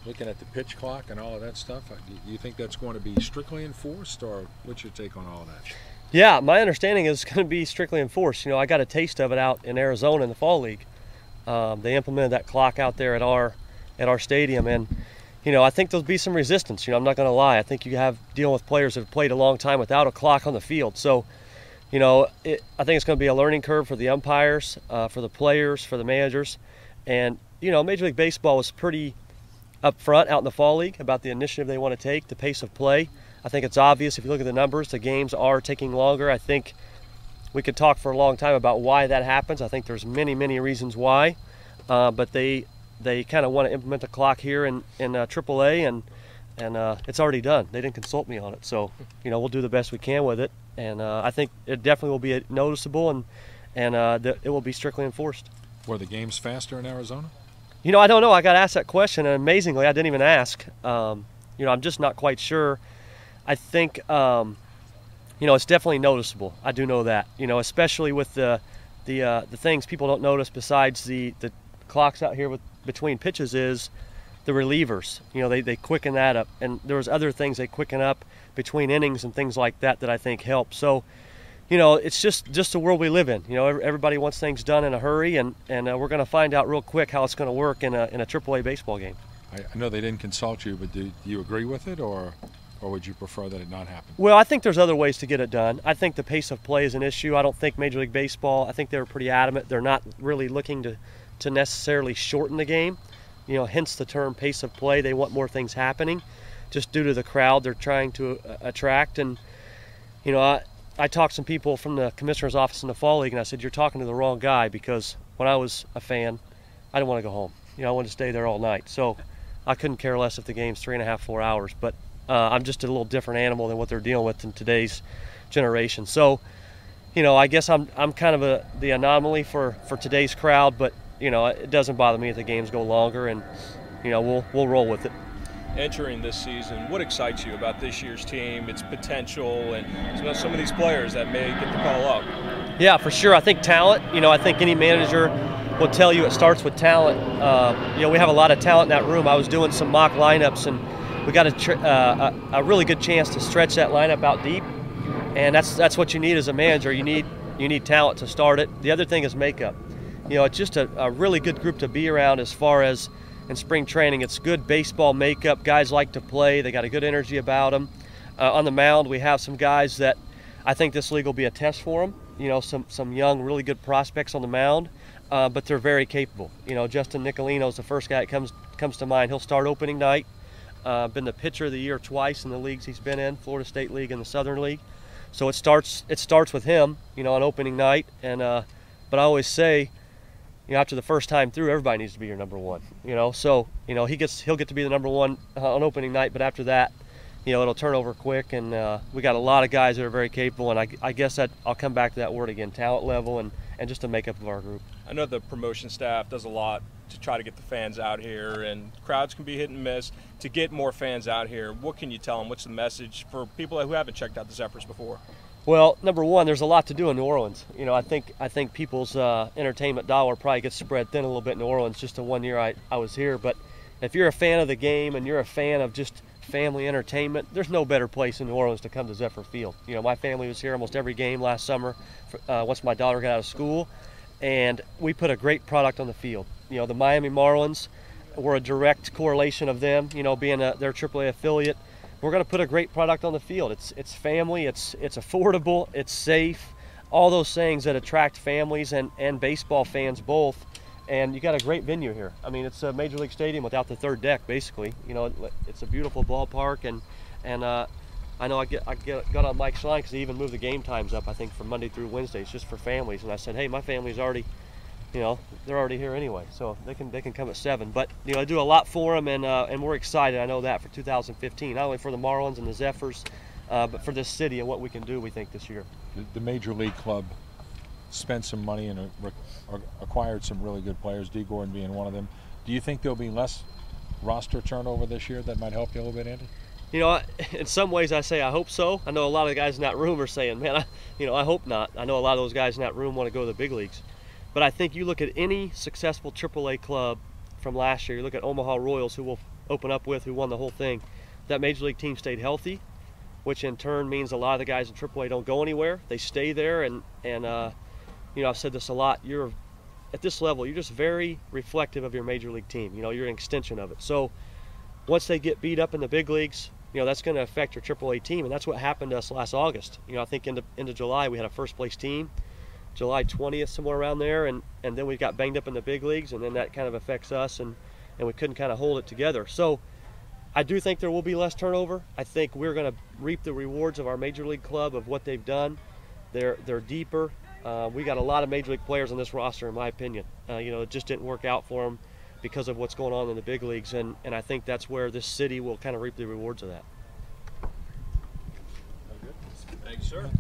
looking at the pitch clock and all of that stuff, do you think that's going to be strictly enforced, or what's your take on all of that? Yeah, my understanding is it's going to be strictly enforced. You know, I got a taste of it out in Arizona in the Fall League. They implemented that clock out there at our stadium, and you know, I think there'll be some resistance. You know, I'm not going to lie. I think you have dealing with players that have played a long time without a clock on the field. So, you know, I think it's going to be a learning curve for the umpires, for the players, for the managers, and you know, Major League Baseball was pretty upfront out in the Fall League about the initiative they want to take, the pace of play. I think it's obvious if you look at the numbers, the games are taking longer. I think we could talk for a long time about why that happens. I think there's many, many reasons why, but they kind of want to implement the clock here in AAA, and it's already done. They didn't consult me on it, so you know, we'll do the best we can with it, and I think it definitely will be noticeable, and it will be strictly enforced. Were the games faster in Arizona? You know, I don't know. I got asked that question, and amazingly, I didn't even ask. You know, I'm just not quite sure. I think, you know, it's definitely noticeable. I do know that. You know, especially with the things people don't notice besides the clocks out here between pitches is the relievers. You know, they quicken that up, and there was other things they quicken up between innings and things like that I think help. So, you know, it's just the world we live in. You know, everybody wants things done in a hurry, and we're going to find out real quick how it's going to work in a AAA baseball game. I know they didn't consult you, but do you agree with it, or would you prefer that it not happen? Well, I think there's other ways to get it done. I think the pace of play is an issue. I don't think Major League Baseball, I think they were pretty adamant. They're not really looking to necessarily shorten the game. You know, hence the term pace of play. They want more things happening just due to the crowd they're trying to attract. And, you know, I talked to some people from the commissioner's office in the Fall League, and I said, you're talking to the wrong guy, because when I was a fan, I didn't want to go home. You know, I wanted to stay there all night. So I couldn't care less if the game's 3.5, 4 hours. But I'm just a little different animal than what they're dealing with in today's generation. So, you know, I guess I'm kind of the anomaly for today's crowd, but, you know, it doesn't bother me if the games go longer, and, you know, we'll roll with it. Entering this season, what excites you about this year's team, its potential, and some of these players that may get the call up? Yeah, for sure. I think talent. You know, I think any manager will tell you it starts with talent. You know, we have a lot of talent in that room. I was doing some mock lineups, and we got a really good chance to stretch that lineup out deep, and that's what you need as a manager. You need talent to start it. The other thing is makeup. You know, it's just a really good group to be around as far as in spring training. It's good baseball makeup. Guys like to play. They got a good energy about them. On the mound, we have some guys that I think this league will be a test for them. You know, some young, really good prospects on the mound, but they're very capable. You know, Justin Nicolino's the first guy that comes to mind. He'll start opening night. Been the pitcher of the year twice in the leagues he's been in, Florida State League and the Southern League. So it starts with him, you know, on opening night. And but I always say, you know, after the first time through, everybody needs to be your number one. You know, so you know he'll get to be the number one on opening night, but after that, you know, it'll turn over quick. And we got a lot of guys that are very capable. And I guess that I'll come back to that word again: talent level and just the makeup of our group. I know the promotion staff does a lot to try to get the fans out here, and crowds can be hit and miss. To get more fans out here, what can you tell them? What's the message for people who haven't checked out the Zephyrs before? Well, number one, there's a lot to do in New Orleans. You know, I think people's entertainment dollar probably gets spread thin a little bit in New Orleans just the 1 year I was here. But if you're a fan of the game and you're a fan of just family entertainment, there's no better place in New Orleans to come to Zephyr Field. You know, my family was here almost every game last summer once my daughter got out of school, and we put a great product on the field. You know, the Miami Marlins were a direct correlation of them, you know, being their AAA affiliate. We're going to put a great product on the field. It's family, it's affordable, it's safe, all those things that attract families and baseball fans both. And you got a great venue here. I mean, it's a Major League Stadium without the third deck, basically. You know, it's a beautiful ballpark, and I know I got on Mike Schlein because he even moved the game times up, I think, from Monday through Wednesdays just for families. And I said, hey, my family's already, you know, they're already here anyway, so they can come at 7. But you know, I do a lot for them, and we're excited. I know that for 2015, not only for the Marlins and the Zephyrs, but for this city and what we can do. We think this year. The Major League Club spent some money and acquired some really good players, D. Gordon being one of them. Do you think there'll be less roster turnover this year that might help you a little bit, Andy? You know, in some ways I say I hope so. I know a lot of the guys in that room are saying, man, I hope not. I know a lot of those guys in that room want to go to the big leagues. But I think you look at any successful AAA club from last year. You look at Omaha Royals, who we'll open up with, who won the whole thing. That major league team stayed healthy, which in turn means a lot of the guys in AAA don't go anywhere. They stay there, and you know, I've said this a lot. You're at this level, you're just very reflective of your major league team. You know, you're an extension of it. So once they get beat up in the big leagues, you know, that's going to affect your AAA team, and that's what happened to us last August. You know, I think into July we had a first place team, July 20th, somewhere around there, and then we got banged up in the big leagues, and then that kind of affects us, and we couldn't kind of hold it together. So I do think there will be less turnover. I think we're going to reap the rewards of our major league club, of what they've done. They're deeper. We got a lot of major league players on this roster, in my opinion. You know, it just didn't work out for them because of what's going on in the big leagues, and I think that's where this city will kind of reap the rewards of that. Thanks, sir.